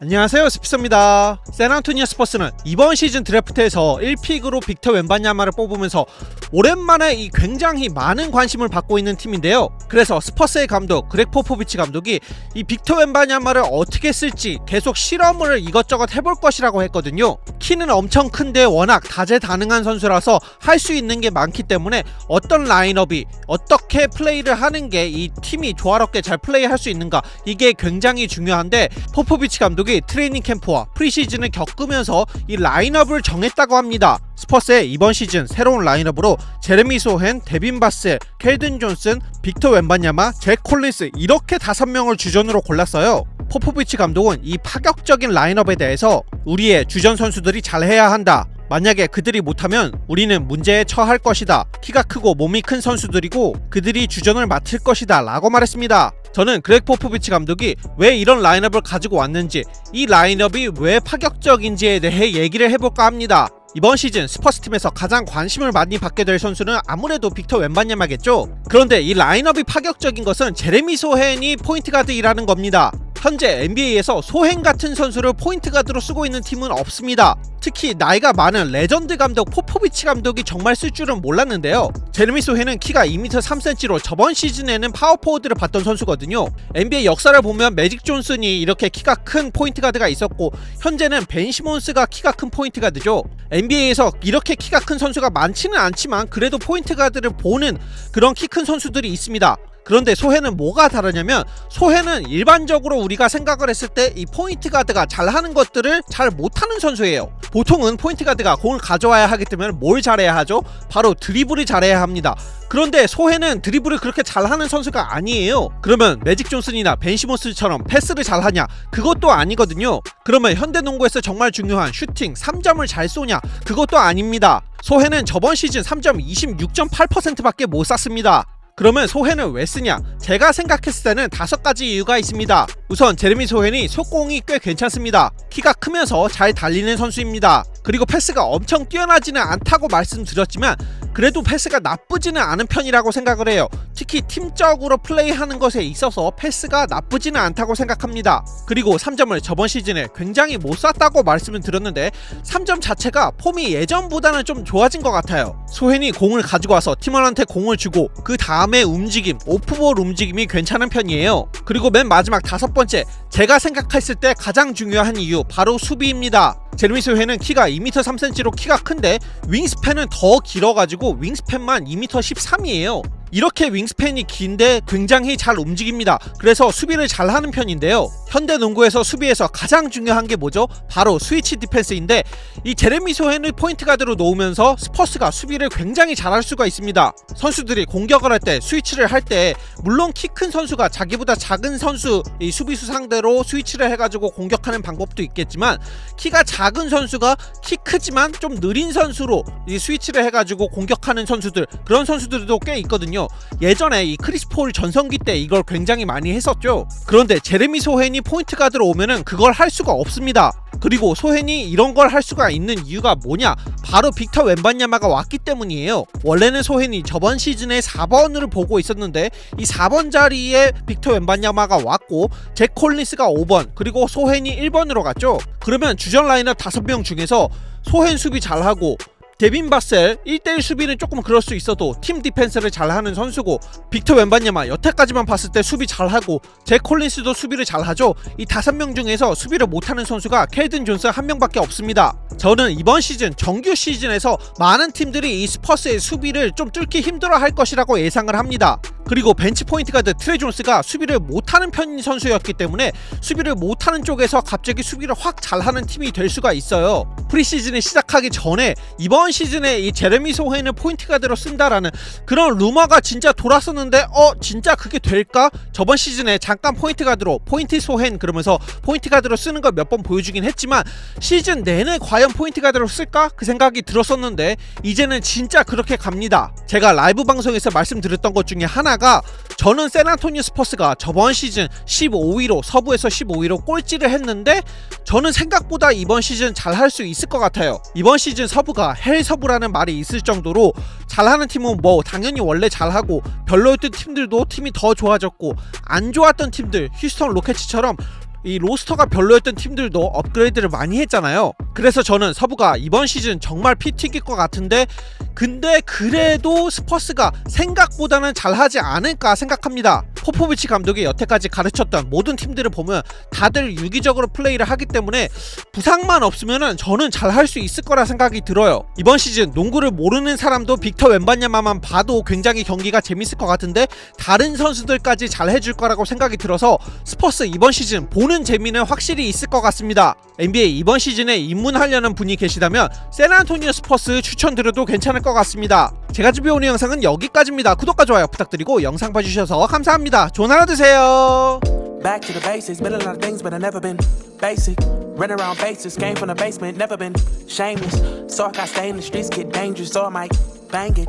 안녕하세요, 스피서입니다. 샌안토니오 스퍼스는 이번 시즌 드래프트에서 1픽으로 빅터 웬바냐마를 뽑으면서 오랜만에 이 굉장히 많은 관심을 받고 있는 팀인데요. 그래서 스퍼스의 감독 그렉 포포비치 감독이 이 빅터 웬바냐마를 어떻게 쓸지 계속 실험을 이것저것 해볼 것이라고 했거든요. 키는 엄청 큰데 워낙 다재다능한 선수라서 할 수 있는 게 많기 때문에 어떤 라인업이 어떻게 플레이를 하는 게 이 팀이 조화롭게 잘 플레이할 수 있는가, 이게 굉장히 중요한데, 포포비치 감독이 트레이닝 캠프와 프리시즌을 겪으면서 이 라인업을 정했다고 합니다. 스퍼스의 이번 시즌 새로운 라인업으로 제레미 소헨, 데빈 바셀, 켈든 존슨, 빅터 웬바냐마, 잭 콜린스, 이렇게 5명을 주전으로 골랐어요. 포포비치 감독은 이 파격적인 라인업에 대해서 우리의 주전 선수들이 잘해야 한다, 만약에 그들이 못하면 우리는 문제에 처할 것이다, 키가 크고 몸이 큰 선수들이고 그들이 주전을 맡을 것이다 라고 말했습니다. 저는 그렉 포포비치 감독이 왜 이런 라인업을 가지고 왔는지, 이 라인업이 왜 파격적인지에 대해 얘기를 해볼까 합니다. 이번 시즌 스퍼스 팀에서 가장 관심을 많이 받게 될 선수는 아무래도 빅터 웬바냐마겠죠. 그런데 이 라인업이 파격적인 것은 제레미 소헨이 포인트 가드이라는 겁니다. 현재 NBA에서 소헨 같은 선수를 포인트 가드로 쓰고 있는 팀은 없습니다. 특히 나이가 많은 레전드 감독 포포비치 감독이 정말 쓸 줄은 몰랐는데요. 제레미 소헨은 키가 2m 3cm로 저번 시즌에는 파워포워드를 봤던 선수거든요. NBA 역사를 보면 매직 존슨이 이렇게 키가 큰 포인트 가드가 있었고, 현재는 벤 시몬스가 키가 큰 포인트 가드죠. NBA에서 이렇게 키가 큰 선수가 많지는 않지만 그래도 포인트 가드를 보는 그런 키 큰 선수들이 있습니다. 그런데 소헨은 뭐가 다르냐면, 소헨은 일반적으로 우리가 생각을 했을 때 이 포인트 가드가 잘하는 것들을 잘 못하는 선수예요. 보통은 포인트 가드가 공을 가져와야 하기 때문에 뭘 잘해야 하죠? 바로 드리블을 잘해야 합니다. 그런데 소헨은 드리블을 그렇게 잘하는 선수가 아니에요. 그러면 매직 존슨이나 벤 시몬스처럼 패스를 잘하냐? 그것도 아니거든요. 그러면 현대농구에서 정말 중요한 슈팅, 3점을 잘 쏘냐? 그것도 아닙니다. 소헨은 저번 시즌 3점 26.8%밖에 못 쐈습니다. 그러면 소헨을 왜 쓰냐? 제가 생각했을 때는 5가지 이유가 있습니다. 우선 제레미 소헨이 속공이 꽤 괜찮습니다. 키가 크면서 잘 달리는 선수입니다. 그리고 패스가 엄청 뛰어나지는 않다고 말씀드렸지만 그래도 패스가 나쁘지는 않은 편이라고 생각을 해요. 특히 팀적으로 플레이하는 것에 있어서 패스가 나쁘지는 않다고 생각합니다. 그리고 3점을 저번 시즌에 굉장히 못 쐈다고 말씀을 드렸는데 3점 자체가 폼이 예전보다는 좀 좋아진 것 같아요. 소헨이 공을 가지고 와서 팀원한테 공을 주고 그 다음에 움직임, 오프볼 움직임이 괜찮은 편이에요. 그리고 맨 마지막 5번째, 제가 생각했을 때 가장 중요한 이유, 바로 수비입니다. 제레미 소헨은 키가 2m 3cm로 키가 큰데 윙스팬은 더 길어가지고 윙스팬만 2m 13이에요. 이렇게 윙스팬이 긴데 굉장히 잘 움직입니다. 그래서 수비를 잘하는 편인데요. 현대농구에서 수비에서 가장 중요한 게 뭐죠? 바로 스위치 디펜스인데, 이 제레미 소헨을 포인트 가드로 놓으면서 스퍼스가 수비를 굉장히 잘할 수가 있습니다. 선수들이 공격을 할 때, 스위치를 할 때 물론 키 큰 선수가 자기보다 작은 선수, 이 수비수 상대로 스위치를 해가지고 공격하는 방법도 있겠지만, 키가 작은 선수가 키 크지만 좀 느린 선수로 이 스위치를 해가지고 공격하는 선수들, 그런 선수들도 꽤 있거든요. 예전에 이 크리스 폴 전성기 때 이걸 굉장히 많이 했었죠. 그런데 제레미 소헨이 포인트 가드로 오면은 그걸 할 수가 없습니다. 그리고 소헨이 이런 걸 할 수가 있는 이유가 뭐냐? 바로 빅터 웬바냐마가 왔기 때문이에요. 원래는 소헨이 저번 시즌에 4번을 보고 있었는데 이 4번 자리에 빅터 웬바냐마가 왔고, 잭 콜린스가 5번, 그리고 소헨이 1번으로 갔죠. 그러면 주전 라인업 5명 중에서 소헨 수비 잘하고, 데빈 바셀 1대1 수비는 조금 그럴 수 있어도 팀 디펜스를 잘하는 선수고, 빅터 웬바냐마 여태까지만 봤을 때 수비 잘하고, 잭 콜린스도 수비를 잘하죠. 이 5명 중에서 수비를 못하는 선수가 켈든 존슨 1명밖에 없습니다. 저는 이번 시즌 정규 시즌에서 많은 팀들이 이 스퍼스의 수비를 좀 뚫기 힘들어 할 것이라고 예상을 합니다. 그리고 벤치 포인트 가드 트레 존스가 수비를 못하는 편 선수였기 때문에 수비를 못하는 쪽에서 갑자기 수비를 확 잘하는 팀이 될 수가 있어요. 프리시즌이 시작하기 전에 이번 시즌에 이 제레미 소헨을 포인트 가드로 쓴다라는 그런 루머가 진짜 돌았었는데, 진짜 그게 될까? 저번 시즌에 잠깐 포인트 가드로, 포인트 소헨 그러면서 포인트 가드로 쓰는 걸 몇 번 보여주긴 했지만 시즌 내내 과연 포인트 가드로 쓸까? 그 생각이 들었었는데 이제는 진짜 그렇게 갑니다. 제가 라이브 방송에서 말씀드렸던 것 중에 하나가, 저는 샌안토니오 스퍼스가 저번 시즌 15위로, 서부에서 15위로 꼴찌를 했는데 저는 생각보다 이번 시즌 잘할 수 있을 것 같아요. 이번 시즌 서부가 헬 서부라는 말이 있을 정도로 잘하는 팀은 뭐 당연히 원래 잘하고, 별로였던 팀들도 팀이 더 좋아졌고, 안 좋았던 팀들 휴스턴 로켓츠처럼 이 로스터가 별로였던 팀들도 업그레이드를 많이 했잖아요. 그래서 저는 서부가 이번 시즌 정말 피 튀길 것 같은데, 근데 그래도 스퍼스가 생각보다는 잘하지 않을까 생각합니다. 포포비치 감독이 여태까지 가르쳤던 모든 팀들을 보면 다들 유기적으로 플레이를 하기 때문에 부상만 없으면은 저는 잘할 수 있을 거라 생각이 들어요. 이번 시즌 농구를 모르는 사람도 빅터 웬바냐마만 봐도 굉장히 경기가 재밌을 것 같은데, 다른 선수들까지 잘 해줄 거라고 생각이 들어서 스퍼스 이번 시즌 보는 재미는 확실히 있을 것 같습니다. NBA 이번 시즌에 입문하려는 분이 계시다면 샌안토니오 스퍼스 추천드려도 괜찮을 것 같습니다. 제가 준비해오는 영상은 여기까지입니다. 구독과 좋아요 부탁드리고 영상 봐주셔서 감사합니다. 좋은 하루 되세요. Back to the basics, been a lot of things, but I never been basic. Run around bases, came from the basement, never been shameless. So I got stay in the streets, get dangerous, so I might bang it.